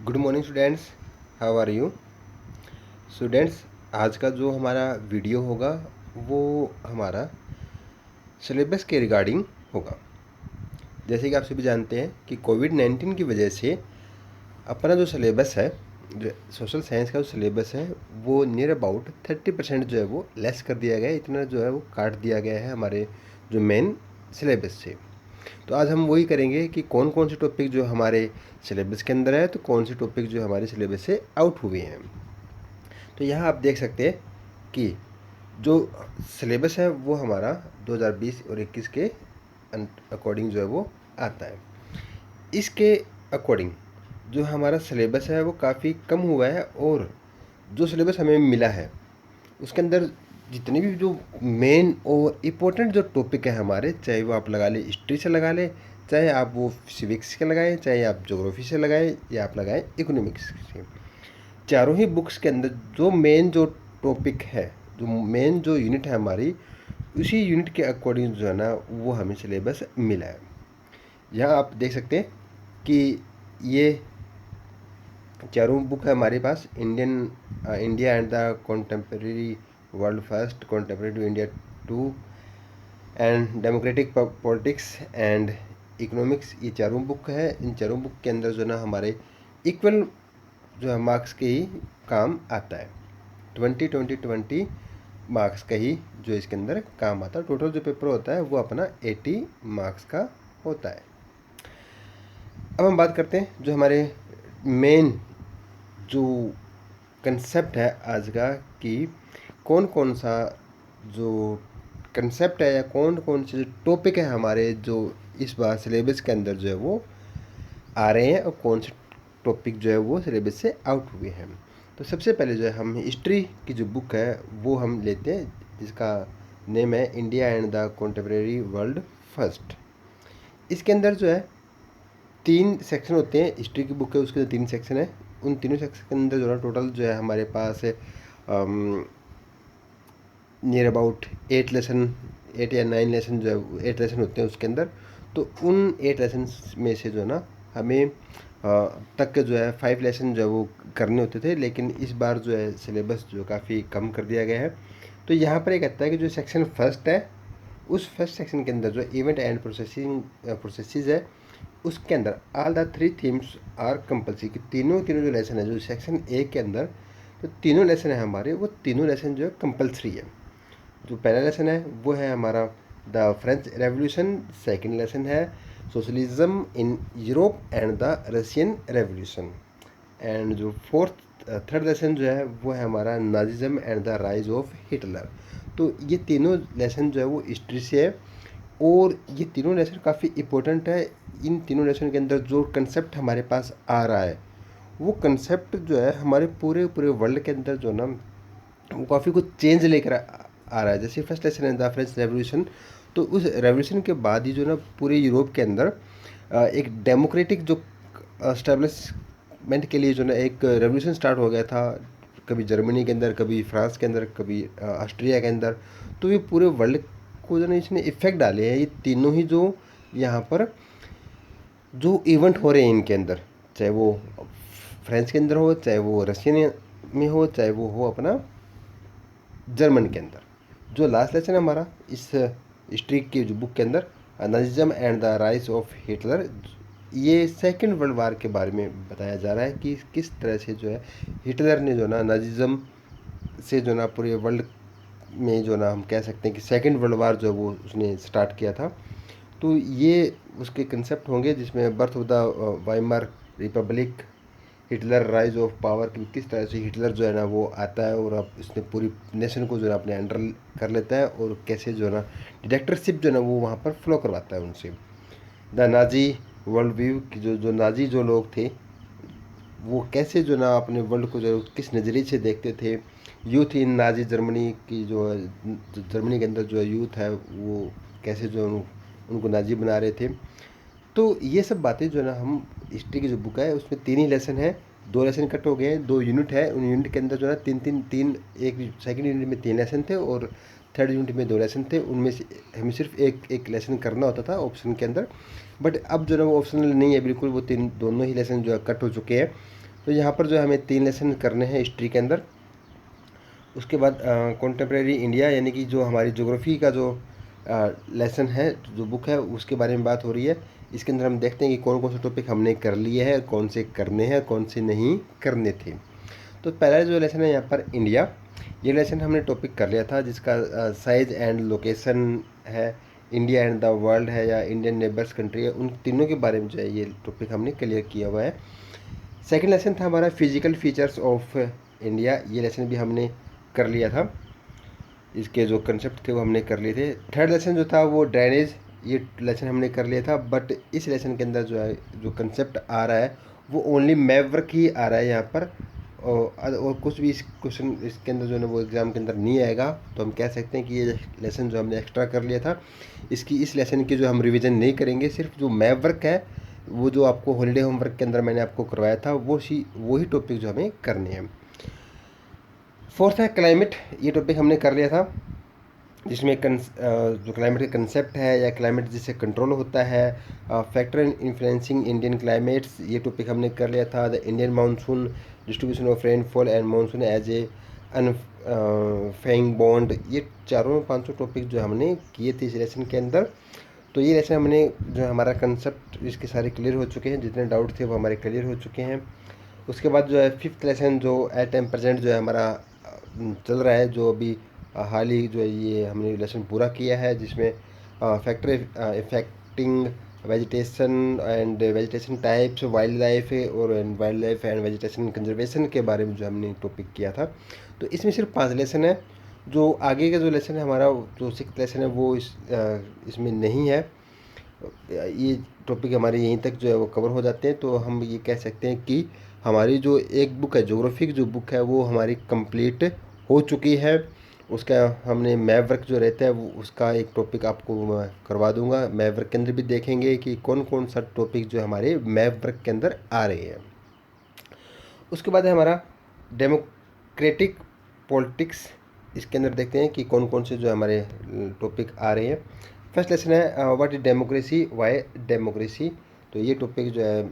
Good morning students, how are you students. आज का जो हमारा वीडियो होगा वो हमारा सिलेबस के रिगार्डिंग होगा। जैसे कि आप सभी जानते हैं कि कोविड-19 की वजह से अपना जो सिलेबस है, जो सोशल साइंस का जो सिलेबस है वो नियर अबाउट 30% जो है वो लेस कर दिया गया है। इतना जो है वो काट दिया गया है हमारे जो मेन सिलेबस से। तो आज हम वही करेंगे कि कौन कौन से टॉपिक जो हमारे सिलेबस के अंदर है, तो कौन से टॉपिक जो हमारे सिलेबस से आउट हुए हैं। तो यहाँ आप देख सकते हैं कि जो सिलेबस है वो हमारा 2020 और 21 के अकॉर्डिंग जो है वो आता है। इसके अकॉर्डिंग जो हमारा सिलेबस है वो काफ़ी कम हुआ है, और जो सिलेबस हमें मिला है उसके अंदर जितने भी जो मेन और इम्पोर्टेंट जो टॉपिक है हमारे, चाहे वो आप लगा लें हिस्ट्री से लगा लें, चाहे आप वो सिविक्स के लगाएं, चाहे आप ज्योग्राफी से लगाएं, या आप लगाएं इकोनॉमिक्स से, चारों ही बुक्स के अंदर जो मेन जो टॉपिक है, जो मेन जो यूनिट है हमारी, उसी यूनिट के अकॉर्डिंग जो है ना वो हमें सिलेबस मिला है। यहाँ आप देख सकते हैं कि ये चारों बुक है हमारे पास। India and the contemporary world first, contemporary to India two, and democratic politics and economics, ये चारों बुक है। इन चारों बुक के अंदर जो है ना हमारे इक्वल जो है मार्क्स के ही काम आता है। 20 मार्क्स का ही जो इसके अंदर काम आता है। टोटल जो पेपर होता है वो अपना 80 मार्क्स का होता है। अब हम बात करते हैं जो हमारे मेन जो कंसेप्ट है आज का, कि कौन कौन सा जो कंसेप्ट है या कौन कौन से टॉपिक है हमारे जो इस बार सिलेबस के अंदर जो है वो आ रहे हैं, और कौन से टॉपिक जो है वो सिलेबस से आउट हुए हैं। तो सबसे पहले जो है हम हिस्ट्री की जो बुक है वो हम लेते हैं, जिसका नेम है India and the contemporary world first. इसके अंदर जो है 3 सेक्शन होते हैं। हिस्ट्री की बुक है, उसके जो 3 सेक्शन है, उन तीनों सेक्शन के अंदर जो है टोटल जो है हमारे पास नियर अबाउट 8 या 9 लेसन जो है 8 लेसन होते हैं उसके अंदर। तो उन 8 लेसन में से जो है ना हमें तक के जो है 5 लेसन जो है वो करने होते थे, लेकिन इस बार जो है सिलेबस जो काफ़ी कम कर दिया गया है। तो यहाँ पर ये कहता है कि जो सेक्शन फर्स्ट है, उस फर्स्ट सेक्शन के अंदर जो इवेंट एंड प्रोसेसेस है, उसके अंदर all the 3 themes are compulsory, कि तीनों तीनों जो लेसन है जो सेक्शन ए के अंदर, तो तीनों लेसन है हमारे, वो तीनों लेसन जो है कंपल्सरी है। जो पहला लेसन है वो है हमारा the French revolution, second lesson है socialism in Europe and the Russian revolution, and जो थर्ड लेसन जो है वो है हमारा Nazism and the rise of Hitler. तो ये तीनों लेसन जो है वो हिस्ट्री से है, और ये तीनों लेसन काफ़ी इम्पोर्टेंट है। इन तीनों लेसन के अंदर जो कंसेप्ट हमारे पास आ रहा है, वो कंसेप्ट जो है हमारे पूरे पूरे वर्ल्ड के अंदर जो ना वो काफ़ी कुछ चेंज लेकर आ रहा है। जैसे फर्स्ट लेसन है द फ्रेंच रेवोल्यूशन, तो उस रेवोल्यूशन के बाद ही जो ना पूरे यूरोप के अंदर एक डेमोक्रेटिक जो एस्टेब्लिशमेंट के लिए जो ना एक रेवोल्यूशन स्टार्ट हो गया था। कभी जर्मनी के अंदर, कभी फ्रांस के अंदर, कभी ऑस्ट्रिया के अंदर। तो ये पूरे वर्ल्ड को जो ना इसने इफेक्ट डाले हैं, ये तीनों ही जो यहाँ पर जो इवेंट हो रहे हैं इनके अंदर, चाहे वो फ्रांस के अंदर हो, चाहे वो रशियन में हो, चाहे वो हो अपना जर्मन के अंदर। जो लास्ट लेसन है हमारा इस हिस्ट्री की जो बुक के अंदर, Nazism and the rise of Hitler, ये सेकेंड वर्ल्ड वार के बारे में बताया जा रहा है कि किस तरह से जो है हिटलर ने जो ना नाजिज्म से जो ना पूरे वर्ल्ड में जो ना हम कह सकते हैं कि सेकेंड वर्ल्ड वार जो वो उसने स्टार्ट किया था। तो ये उसके कंसेप्ट होंगे, जिसमें birth of the Weimar Republic, Hitler rise of power, कि किस तरह से हिटलर जो है ना वो आता है और अब इसने पूरी नेशन को जो है अपने अंडर कर लेता है, और कैसे जो है ना डिक्टेटरशिप जो है ना वो वहाँ पर फ्लो करवाता है उनसे। द नाजी वर्ल्ड व्यू, की जो जो नाजी जो लोग थे वो कैसे जो ना अपने वर्ल्ड को जो किस नज़रिए से देखते थे। यूथ इन नाजी जर्मनी की जो है, जर्मनी के अंदर जो यूथ है वो कैसे जो उनको नाजी बना रहे थे। तो ये सब बातें जो है ना हम हिस्ट्री की जो बुक है उसमें 3 ही लेसन है। 2 लेसन कट हो गए हैं, 2 यूनिट है, उन यूनिट के अंदर जो है तीन एक सेकंड यूनिट में 3 लेसन थे, और थर्ड यूनिट में 2 लेसन थे। उनमें से हमें सिर्फ एक एक लेसन करना होता था ऑप्शन के अंदर, बट अब जो है वो ऑप्शनल नहीं है बिल्कुल, वो तीन दोनों ही लेसन जो है कट हो चुके हैं। तो यहाँ पर जो हमें 3 लेसन करने हैं हिस्ट्री के अंदर। उसके बाद कॉन्टेम्प्रेरी इंडिया यानी कि जो हमारी ज्योग्राफी का जो लेसन है, जो बुक है, उसके बारे में बात हो रही है। इसके अंदर हम देखते हैं कि कौन कौन से टॉपिक हमने कर लिए हैं, कौन से करने हैं, कौन से नहीं करने थे। तो पहला जो लेसन है यहाँ पर इंडिया, ये लेसन हमने टॉपिक कर लिया था, जिसका साइज एंड लोकेशन है, इंडिया एंड द वर्ल्ड है, या इंडियन नेबर्स कंट्री है, उन तीनों के बारे में जो है ये टॉपिक हमने क्लियर किया हुआ है। सेकंड लेसन था हमारा फिजिकल फीचर्स ऑफ इंडिया, ये लेसन भी हमने कर लिया था, इसके जो कंसेप्ट थे वो हमने कर लिए थे। थर्ड लेसन जो था वो ड्रेनेज, ये लेसन हमने कर लिया था, बट इस लेसन के अंदर जो है जो कंसेप्ट आ रहा है वो ओनली मैप वर्क ही आ रहा है यहाँ पर, और कुछ भी इस क्वेश्चन इसके अंदर जो है ना वो एग्ज़ाम के अंदर नहीं आएगा। तो हम कह सकते हैं कि ये लेसन जो हमने एक्स्ट्रा कर लिया था, इसकी इस लेसन की जो हम रिवीजन नहीं करेंगे, सिर्फ जो मैप वर्क है वो जो आपको हॉलीडे होमवर्क के अंदर मैंने आपको करवाया था वही टॉपिक जो हमें करने हैं। फोर्थ है क्लाइमेट, ये टॉपिक हमने कर लिया था, जिसमें जो क्लाइमेट का कंसेप्ट है या क्लाइमेट जिससे कंट्रोल होता है, factor in influencing Indian climates, ये टॉपिक हमने कर लिया था। The Indian monsoon, distribution of rainfall and monsoon as a unifying bond, ये चारों 500 टॉपिक जो हमने किए थे इस लेसन के अंदर। तो ये लेसन हमने जो हमारा कंसेप्ट इसके सारे क्लियर हो चुके हैं, जितने डाउट थे वो हमारे क्लियर हो चुके हैं। उसके बाद जो है फिफ्थ लेसन जो एट टाइम प्रेजेंट जो है हमारा चल रहा है, जो अभी हाल ही जो है ये हमने लेसन पूरा किया है, जिसमें factor affecting vegetation and vegetation types, wildlife और wildlife and vegetation conservation के बारे में जो हमने टॉपिक किया था। तो इसमें सिर्फ 5 लेसन है। जो आगे का जो लेसन है हमारा, जो 6th लेसन है, वो इसमें नहीं है। ये टॉपिक हमारे यहीं तक जो है वो कवर हो जाते हैं। तो हम ये कह सकते हैं कि हमारी जो एक बुक है, ज्योग्राफिक जो बुक है, वो हमारी कंप्लीट हो चुकी है। उसका हमने मैप वर्क जो रहता है वो उसका एक टॉपिक आपको मैं करवा दूंगा। मैप वर्क के अंदर भी देखेंगे कि कौन कौन सा टॉपिक जो हमारे मैप वर्क के अंदर आ रहे हैं। उसके बाद है हमारा डेमोक्रेटिक पॉलिटिक्स, इसके अंदर देखते हैं कि कौन कौन से जो हमारे टॉपिक आ रहे हैं। फर्स्ट लेसन है what is democracy, why democracy. तो ये टॉपिक जो है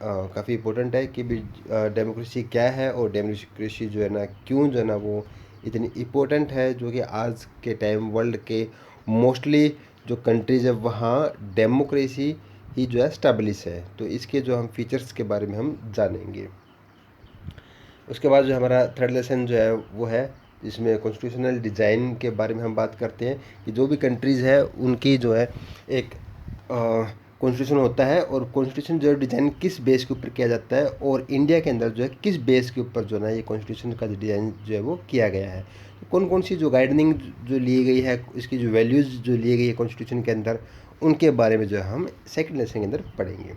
काफ़ी इम्पोर्टेंट है कि डेमोक्रेसी क्या है और डेमोक्रेसी जो है ना क्यों जो है ना वो इतनी इम्पोर्टेंट है, जो कि आज के टाइम वर्ल्ड के मोस्टली जो कंट्रीज़ है वहाँ डेमोक्रेसी ही जो है स्टैब्लिश है। तो इसके जो हम फीचर्स के बारे में हम जानेंगे। उसके बाद जो हमारा थर्ड लेसन जो है वो है, इसमें कॉन्स्टिट्यूशनल डिज़ाइन के बारे में हम बात करते हैं कि जो भी कंट्रीज़ है उनकी जो है एक कॉन्स्टिट्यूशन होता है, और कॉन्स्टिट्यूशन जो है डिज़ाइन किस बेस के ऊपर किया जाता है, और इंडिया के अंदर जो है किस बेस के ऊपर जो है ना ये कॉन्स्टिट्यूशन का डिज़ाइन जो है वो किया गया है। तो कौन कौन सी जो गाइडनिंग जो ली गई है, इसकी जो वैल्यूज़ जो ली गई है कॉन्स्टिट्यूशन के अंदर, उनके बारे में जो है हम सेकेंड लेसन के अंदर पढ़ेंगे।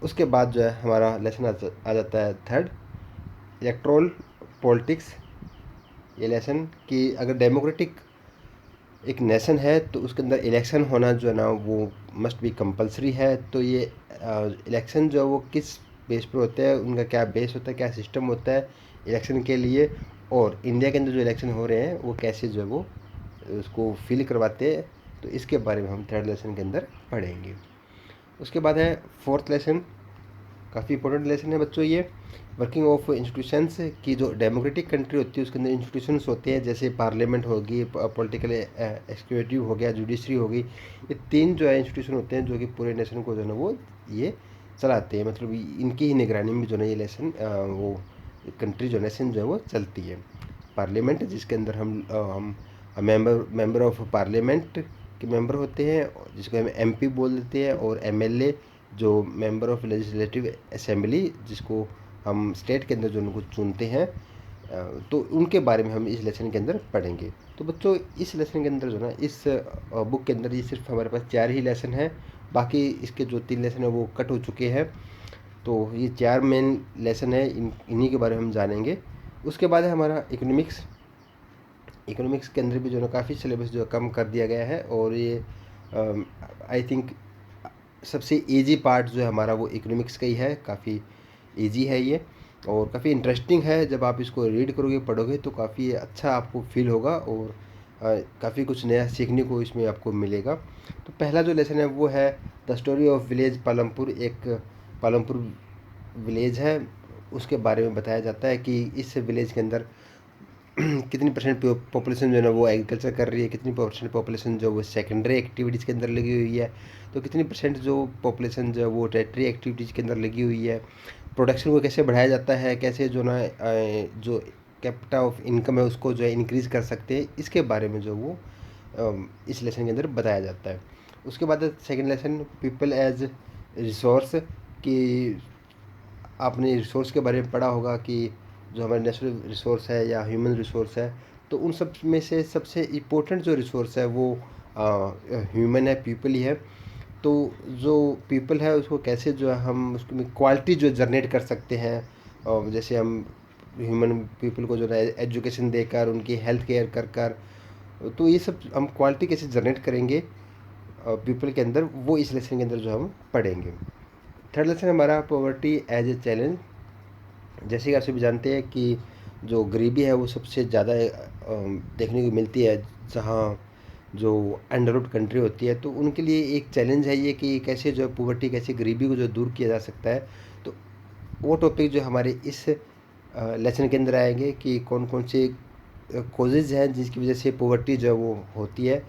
उसके बाद जो है हमारा लेसन आ जाता है थर्ड, इलेक्ट्रोल पॉलिटिक्स। ये लेसन कि अगर डेमोक्रेटिक एक नेशन है तो उसके अंदर इलेक्शन होना जो है ना वो मस्ट बी कंपलसरी है। तो ये इलेक्शन जो है वो किस बेस पर होता है, उनका क्या बेस होता है, क्या सिस्टम होता है इलेक्शन के लिए, और इंडिया के अंदर जो इलेक्शन हो रहे हैं वो कैसे जो है वो उसको फील करवाते हैं। तो इसके बारे में हम थर्ड लेसन के अंदर पढ़ेंगे। उसके बाद है फोर्थ लेसन, काफ़ी इंपॉर्टेंट लेसन है बच्चों ये, वर्किंग ऑफ इंस्टीट्यूशंस की जो डेमोक्रेटिक कंट्री होती है उसके अंदर इंस्टीट्यूशंस होते हैं, जैसे पार्लियामेंट होगी, पॉलिटिकल एक्सिक्यूटिव हो गया, जुडिशरी होगी। ये 3 जो है इंस्टीट्यूशन होते हैं जो कि पूरे नेशन को जो है ना वो ये चलाते हैं, मतलब इनकी ही निगरानी में जो है ये लेसन वो कंट्री जो नेशन जो है वो चलती है। पार्लियामेंट जिसके अंदर हम मेंबर ऑफ पार्लियामेंट के मेंबर होते हैं, जिसको हम एमपी बोल देते हैं, और एमएलए जो मेंबर ऑफ लेजिस्लेटिव असेंबली, जिसको हम स्टेट के अंदर जो उनको चुनते हैं। तो उनके बारे में हम इस लेसन के अंदर पढ़ेंगे। तो बच्चों इस लेसन के अंदर जो ना इस बुक के अंदर ये सिर्फ हमारे पास 4 ही लेसन है, बाकी इसके जो 3 लेसन है वो कट हो चुके हैं। तो ये 4 मेन लेसन है, इन्हीं के बारे में हम जानेंगे। उसके बाद है हमारा इकोनॉमिक्स। इकोनॉमिक्स के अंदर भी जो है काफ़ी सिलेबस जो कम कर दिया गया है, और ये आई थिंक सबसे इजी पार्ट जो है हमारा वो इकोनॉमिक्स का ही है। काफ़ी इजी है ये और काफ़ी इंटरेस्टिंग है। जब आप इसको रीड करोगे, पढ़ोगे तो काफ़ी अच्छा आपको फील होगा, और काफ़ी कुछ नया सीखने को इसमें आपको मिलेगा। तो पहला जो लेसन है वो है the story of village Palampur. एक पालमपुर विलेज है, उसके बारे में बताया जाता है कि इस विलेज के अंदर कितनी परसेंट पॉपुलेशन जो है ना वो एग्रीकल्चर कर रही है, कितनी परसेंट पॉपुलेशन जो वो सेकेंडरी एक्टिविटीज़ के अंदर लगी हुई है, तो कितनी परसेंट जो पॉपुलेशन जो है वो टर्टियरी एक्टिविटीज़ के अंदर लगी हुई है, प्रोडक्शन को कैसे बढ़ाया जाता है, कैसे जो ना जो कैपिटा ऑफ इनकम है उसको जो है इंक्रीज़ कर सकते हैं, इसके बारे में जो वो इस लेसन के अंदर बताया जाता है। उसके बाद second lesson people as resource, कि आपने रिसोर्स के बारे में पढ़ा होगा कि जो हमारे नेचुरल रिसोर्स है या ह्यूमन रिसोर्स है, तो उन सब में से सबसे इम्पोर्टेंट जो रिसोर्स है वो ह्यूमन है, पीपल ही है। तो जो पीपल है उसको कैसे जो है हम उसमें क्वालिटी जो जनरेट कर सकते हैं, और जैसे हम ह्यूमन पीपल को जो है एजुकेशन देकर उनकी हेल्थ केयर कर कर, तो ये सब हम क्वालिटी कैसे जनरेट करेंगे पीपल के अंदर, वो इस लेसन के अंदर जो हम पढ़ेंगे। थर्ड लेसन हमारा पॉवर्टी एज ए चैलेंज। जैसे कि आप सभी जानते हैं कि जो गरीबी है वो सबसे ज़्यादा देखने को मिलती है जहाँ जो अनडेवलप्ड कंट्री होती है, तो उनके लिए एक चैलेंज है ये कि कैसे जो है पॉवर्टी, कैसे गरीबी को जो दूर किया जा सकता है। तो वो टॉपिक जो हमारे इस लेसन के अंदर आएंगे कि कौन कौन से कॉजेज़ हैं जिसकी वजह से पॉवर्टी जो है वो होती है,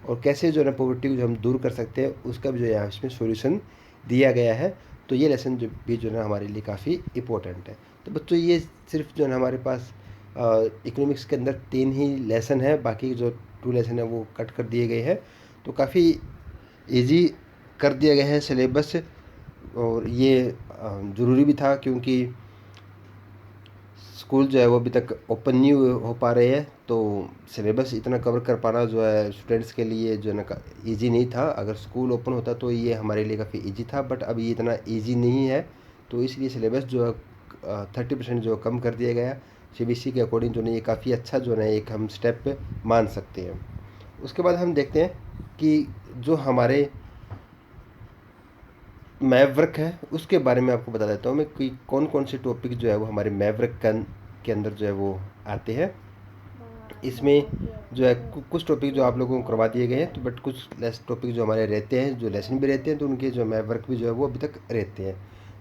और कैसे जो है ना पॉवर्टी को जो हम दूर कर सकते हैं उसका भी जो है इसमें सॉल्यूशन दिया गया है। तो ये लेसन जो भी जो है ना हमारे लिए काफ़ी इम्पोर्टेंट है। तो बच्चों ये सिर्फ जो है ना हमारे पास इकोनॉमिक्स के अंदर 3 ही लेसन है, बाकी जो 2 लेसन है वो कट कर दिए गए हैं। तो काफ़ी इजी कर दिया गया है सिलेबस, और ये ज़रूरी भी था क्योंकि स्कूल जो है वो अभी तक ओपन नहीं हो पा रहे हैं, तो सिलेबस इतना कवर कर पाना जो है स्टूडेंट्स के लिए जो है ना ईजी नहीं था। अगर स्कूल ओपन होता तो ये हमारे लिए काफ़ी ईजी था, बट अब ये इतना ईजी नहीं है, तो इसलिए सिलेबस जो है 30% जो कम कर दिया गया। सीबीएसई के अकॉर्डिंग जो है ये काफ़ी अच्छा जो है एक हम स्टेप मान सकते हैं। उसके बाद हम देखते हैं कि जो हमारे मैवरिक है उसके बारे में आपको बता देता हूँ मैं कि कौन कौन से टॉपिक जो है वो हमारे मैवरिक के अंदर जो है वो आते हैं। इसमें जो है कुछ टॉपिक जो आप लोगों को करवा दिए गए हैं, तो बट कुछ टॉपिक जो हमारे रहते हैं, जो लेसन भी रहते हैं, तो उनके जो मैवरिक भी जो है वो अभी तक रहते हैं।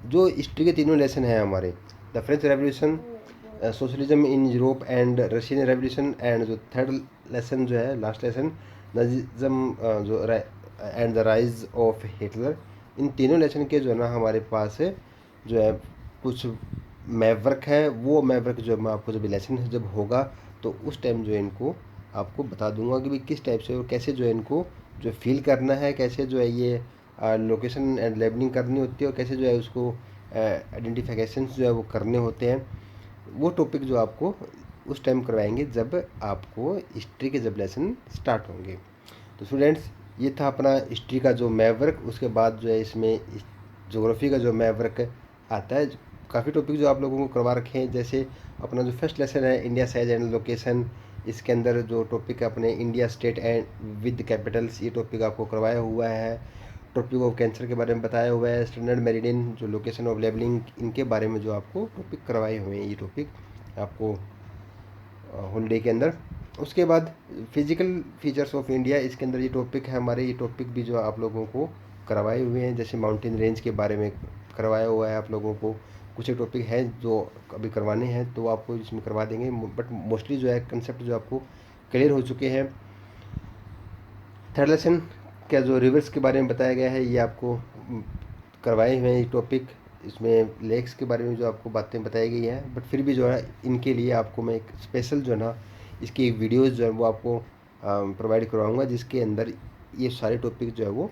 जो हिस्ट्री के तीनों लेसन हैं हमारे, the French revolution, socialism in Europe and Russian revolution, and जो थर्ड लेसन जो है लास्ट लेसन नाजिज्म जो and the rise of Hitler. इन तीनों लेसन के जो है ना हमारे पास है जो है कुछ मैवरिक है। वो मैवरिक जो मैं आपको जब लेसन जब होगा तो उस टाइम जो है इनको आपको बता दूंगा कि भाई किस टाइप से और कैसे जो है इनको जो फील करना है, कैसे जो है ये लोकेशन एंड लेबलिंग करनी होती है, और कैसे जो है उसको आइडेंटिफिकेशन जो है वो करने होते हैं। वो टॉपिक जो आपको उस टाइम करवाएंगे जब आपको हिस्ट्री के जब लेसन स्टार्ट होंगे। तो स्टूडेंट्स ये था अपना हिस्ट्री का जो मैवरिक। उसके बाद जो है इसमें ज्योग्राफी का जो मैवरिक आता है। काफ़ी टॉपिक जो आप लोगों को करवा रखे हैं, जैसे अपना जो फर्स्ट लेसन है इंडिया साइज एंड लोकेशन, इसके अंदर जो टॉपिक है अपने India state and with Capitals, ये टॉपिक आपको करवाया हुआ है। टॉपिक ऑफ कैंसर के बारे में बताया हुआ है। स्टैंडर्ड मेरिडियन, जो लोकेशन ऑफ लेबलिंग, इनके बारे में जो आपको टॉपिक करवाए हुए हैं, ये टॉपिक आपको हॉलीडे के अंदर। उसके बाद फिजिकल फीचर्स ऑफ इंडिया, इसके अंदर ये टॉपिक है हमारे। ये टॉपिक भी जो आप लोगों को करवाए हुए हैं, जैसे माउंटेन रेंज के बारे में करवाया हुआ है आप लोगों को। कुछ एक टॉपिक हैं जो अभी करवाने हैं तो आपको इसमें करवा देंगे, बट मोस्टली जो है कंसेप्ट जो आपको क्लियर हो चुके हैं। थर्ड लेसन क्या जो रिवर्स के बारे में बताया गया है, ये आपको करवाए हुए हैं ये टॉपिक। इसमें लेक्स के बारे में जो आपको बातें बताई गई हैं, बट फिर भी जो है इनके लिए आपको मैं एक स्पेशल जो है ना इसकी एक वीडियोज़ जो है वो आपको प्रोवाइड करवाऊँगा, जिसके अंदर ये सारे टॉपिक जो है वो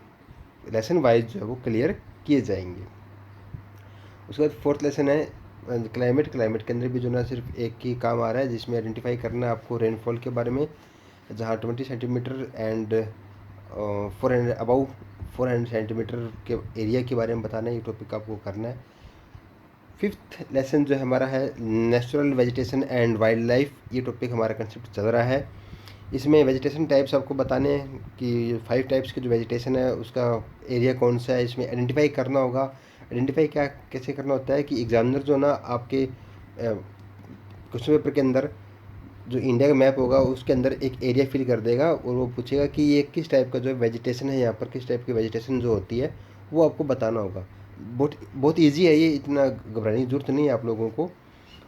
लेसन वाइज जो है वो क्लियर किए जाएंगे। उसके बाद फोर्थ लेसन है क्लाइमेट। क्लाइमेट के अंदर भी जो ना सिर्फ एक ही काम आ रहा है, जिसमें आइडेंटिफाई करना है आपको रेनफॉल के बारे में, जहाँ 20 सेंटीमीटर एंड 400 सेंटीमीटर के एरिया के बारे में बताना है। ये टॉपिक आपको करना है। फिफ्थ लेसन जो हमारा है natural vegetation and wild life, ये टॉपिक हमारा कंसेप्ट चल रहा है। इसमें वेजिटेशन टाइप्स आपको बताने हैं कि 5 टाइप्स के जो वेजिटेशन है उसका एरिया कौन सा है, इसमें आइडेंटिफाई करना होगा। आइडेंटिफाई क्या कैसे करना होता है कि एग्जामिनर जो ना आपके क्वेश्चन पेपर के अंदर जो इंडिया का मैप होगा उसके अंदर एक एरिया फिल कर देगा, और वो पूछेगा कि ये किस टाइप का जो वेजिटेशन है, यहाँ पर किस टाइप की वेजिटेशन जो होती है वो आपको बताना होगा। बहुत बहुत ईजी है ये, इतना घबराने की ज़रूरत नहीं है आप लोगों को।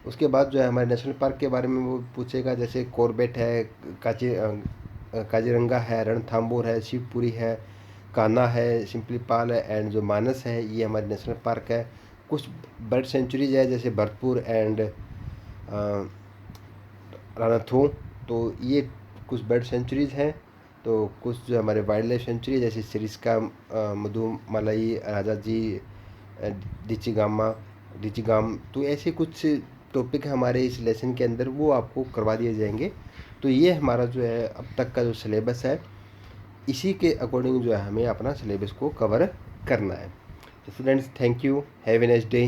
उसके बाद जो है हमारे नेशनल पार्क के बारे में वो पूछेगा, जैसे कॉर्बेट है, काजीरंगा है, रणथंभौर है, शिवपुरी है, कान्हा है, सिंपली पाल है एंड जो मानस है, ये हमारे नेशनल पार्क है। कुछ बर्ड सेंचुरीज है जैसे भरतपुर एंड रानाथू, तो ये कुछ बर्ड सेंचुरीज हैं। तो कुछ जो हमारे वाइल्ड लाइफ सेंचुरी जैसे सिरिस्का, मधुमलाई, राजा जी, डिचिगामा, डिचिगाम, तो ऐसे कुछ टॉपिक हमारे इस लेसन के अंदर वो आपको करवा दिए जाएंगे। तो ये हमारा जो है अब तक का जो सिलेबस है, इसी के अकॉर्डिंग जो है हमें अपना सिलेबस को कवर करना है। तो students, thank you, have a nice day.